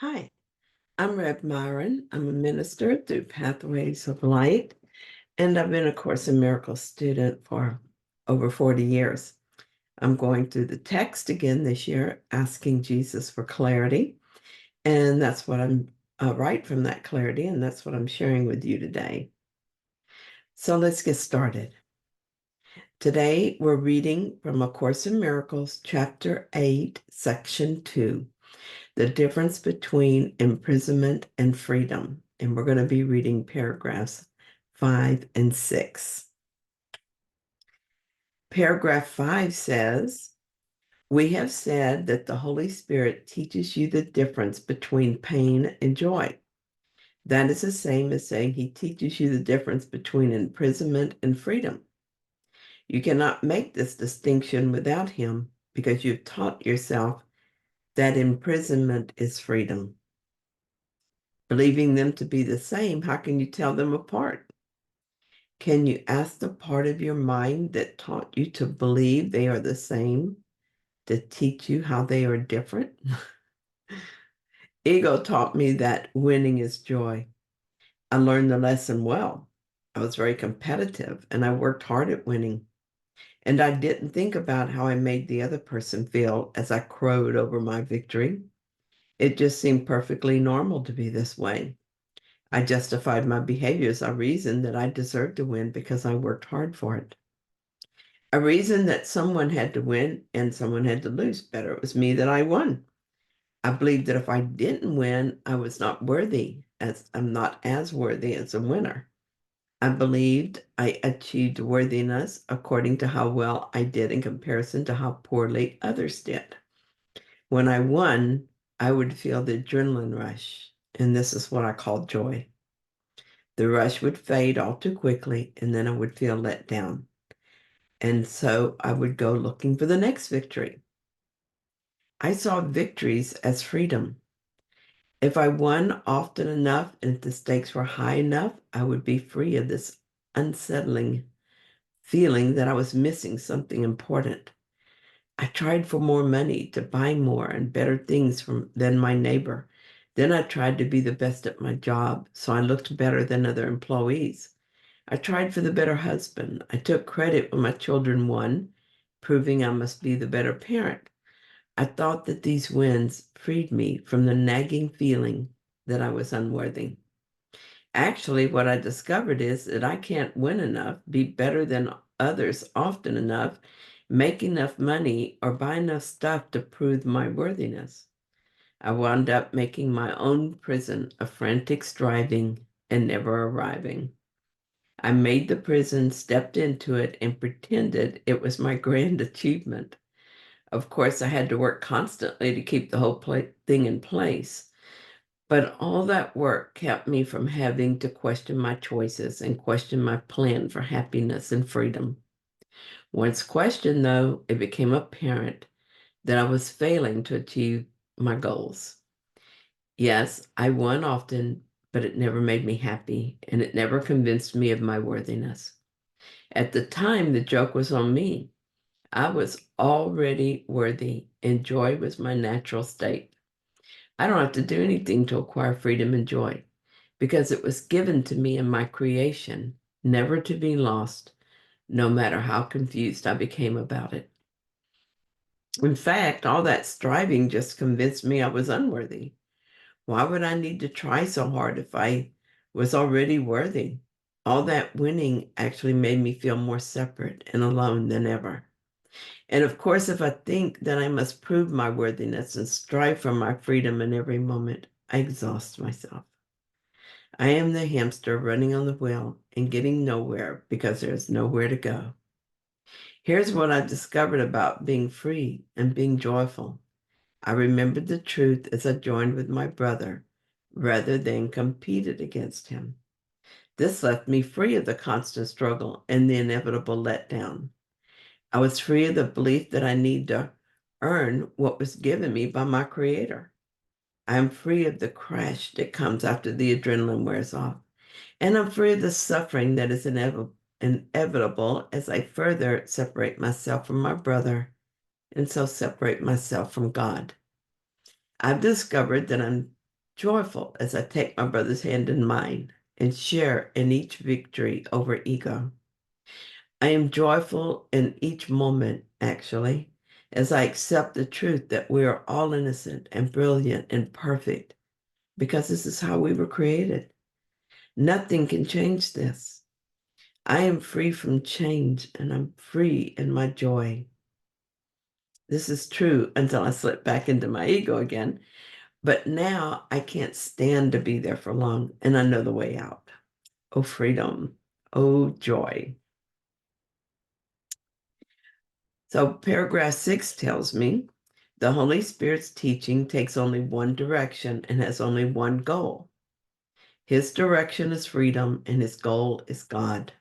Hi, I'm Rev Myron. I'm a minister through Pathways of Light, and I've been a Course in Miracles student for over 40 years. I'm going through the text again this year, asking Jesus for clarity, and that's what I'm right from that clarity, and that's what I'm sharing with you today. So let's get started. Today, we're reading from A Course in Miracles, Chapter 8, Section 2. The difference between imprisonment and freedom. And we're going to be reading paragraphs 5 and 6. Paragraph 5 says, "We have said that the Holy Spirit teaches you the difference between pain and joy. That is the same as saying he teaches you the difference between imprisonment and freedom. You cannot make this distinction without him because you've taught yourself that imprisonment is freedom. Believing them to be the same, how can you tell them apart? Can you ask the part of your mind that taught you to believe they are the same to teach you how they are different? Ego taught me that winning is joy. I learned the lesson well. I was very competitive and I worked hard at winning. And I didn't think about how I made the other person feel as I crowed over my victory. It just seemed perfectly normal to be this way. I justified my behaviors. I reasoned that I deserved to win because I worked hard for it. I reasoned that someone had to win and someone had to lose. Better it was me that I won. I believed that if I didn't win, I was not worthy, as I'm not as worthy as a winner. I believed I achieved worthiness according to how well I did in comparison to how poorly others did. When I won, I would feel the adrenaline rush, and this is what I call joy. The rush would fade all too quickly, and then I would feel let down. And so I would go looking for the next victory. I saw victories as freedom. If I won often enough and if the stakes were high enough, I would be free of this unsettling feeling that I was missing something important. I tried for more money to buy more and better things than my neighbor. Then I tried to be the best at my job, so I looked better than other employees. I tried for the better husband. I took credit when my children won, proving I must be the better parent. I thought that these wins freed me from the nagging feeling that I was unworthy. Actually, what I discovered is that I can't win enough, be better than others often enough, make enough money, or buy enough stuff to prove my worthiness. I wound up making my own prison a frantic striving and never arriving. I made the prison, stepped into it, and pretended it was my grand achievement. Of course, I had to work constantly to keep the whole thing in place. But all that work kept me from having to question my choices and question my plan for happiness and freedom. Once questioned, though, it became apparent that I was failing to achieve my goals. Yes, I won often, but it never made me happy, and it never convinced me of my worthiness. At the time, the joke was on me. I was already worthy, and joy was my natural state. I don't have to do anything to acquire freedom and joy because it was given to me in my creation, never to be lost, no matter how confused I became about it. In fact, all that striving just convinced me I was unworthy. Why would I need to try so hard if I was already worthy? All that winning actually made me feel more separate and alone than ever. And of course, if I think that I must prove my worthiness and strive for my freedom in every moment, I exhaust myself. I am the hamster running on the wheel and getting nowhere because there's nowhere to go. Here's what I discovered about being free and being joyful. I remembered the truth as I joined with my brother rather than competed against him. This left me free of the constant struggle and the inevitable letdown. I was free of the belief that I need to earn what was given me by my Creator. I am free of the crash that comes after the adrenaline wears off. And I'm free of the suffering that is inevitable as I further separate myself from my brother and so separate myself from God. I've discovered that I'm joyful as I take my brother's hand in mine and share in each victory over ego. I am joyful in each moment, actually, as I accept the truth that we are all innocent and brilliant and perfect, because this is how we were created. Nothing can change this. I am free from change, and I'm free in my joy. This is true until I slip back into my ego again. But now I can't stand to be there for long, and I know the way out. Oh, freedom. Oh, joy. So paragraph 6 tells me the Holy Spirit's teaching takes only one direction and has only one goal. His direction is freedom, and his goal is God.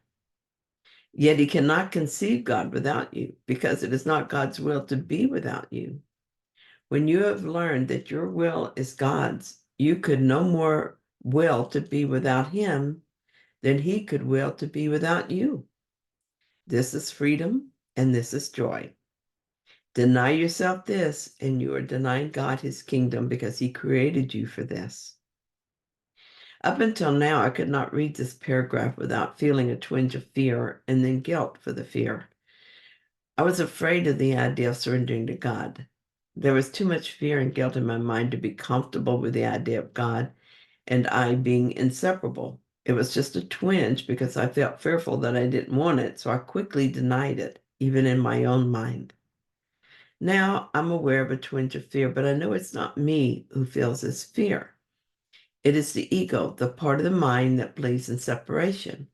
Yet he cannot conceive God without you, because it is not God's will to be without you. When you have learned that your will is God's, you could no more will to be without him than he could will to be without you. This is freedom, and this is joy. Deny yourself this, and you are denying God his kingdom, because he created you for this. Up until now, I could not read this paragraph without feeling a twinge of fear and then guilt for the fear. I was afraid of the idea of surrendering to God. There was too much fear and guilt in my mind to be comfortable with the idea of God and I being inseparable. It was just a twinge because I felt fearful that I didn't want it, so I quickly denied it, even in my own mind. Now I'm aware of a twinge of fear, but I know it's not me who feels this fear. It is the ego, the part of the mind that believes in separation.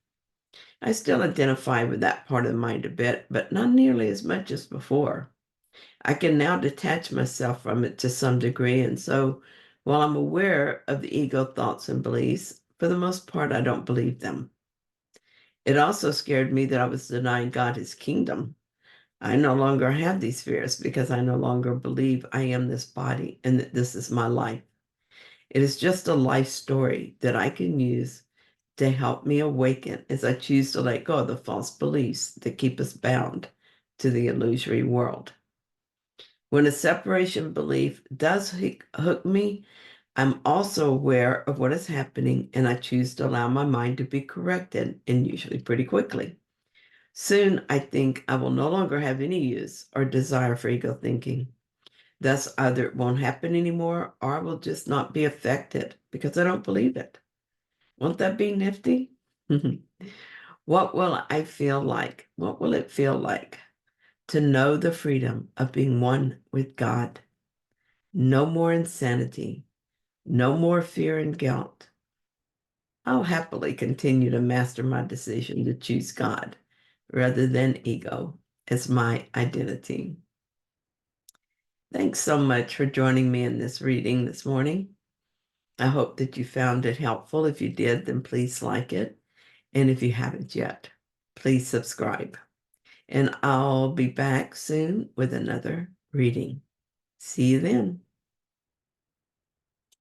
I still identify with that part of the mind a bit, but not nearly as much as before. I can now detach myself from it to some degree, and so while I'm aware of the ego thoughts and beliefs, for the most part, I don't believe them. It also scared me that I was denying God his kingdom. I no longer have these fears because I no longer believe I am this body and that this is my life. It is just a life story that I can use to help me awaken as I choose to let go of the false beliefs that keep us bound to the illusory world. When a separation belief does hook me, I'm also aware of what is happening and I choose to allow my mind to be corrected, and usually pretty quickly. Soon, I think I will no longer have any use or desire for ego thinking. Thus, either it won't happen anymore or I will just not be affected because I don't believe it. Won't that be nifty? What will I feel like? What will it feel like to know the freedom of being one with God? No more insanity, no more fear and guilt. I'll happily continue to master my decision to choose God rather than ego as my identity. Thanks so much for joining me in this reading this morning. I hope that you found it helpful. If you did, then please like it. And if you haven't yet, please subscribe. And I'll be back soon with another reading. See you then.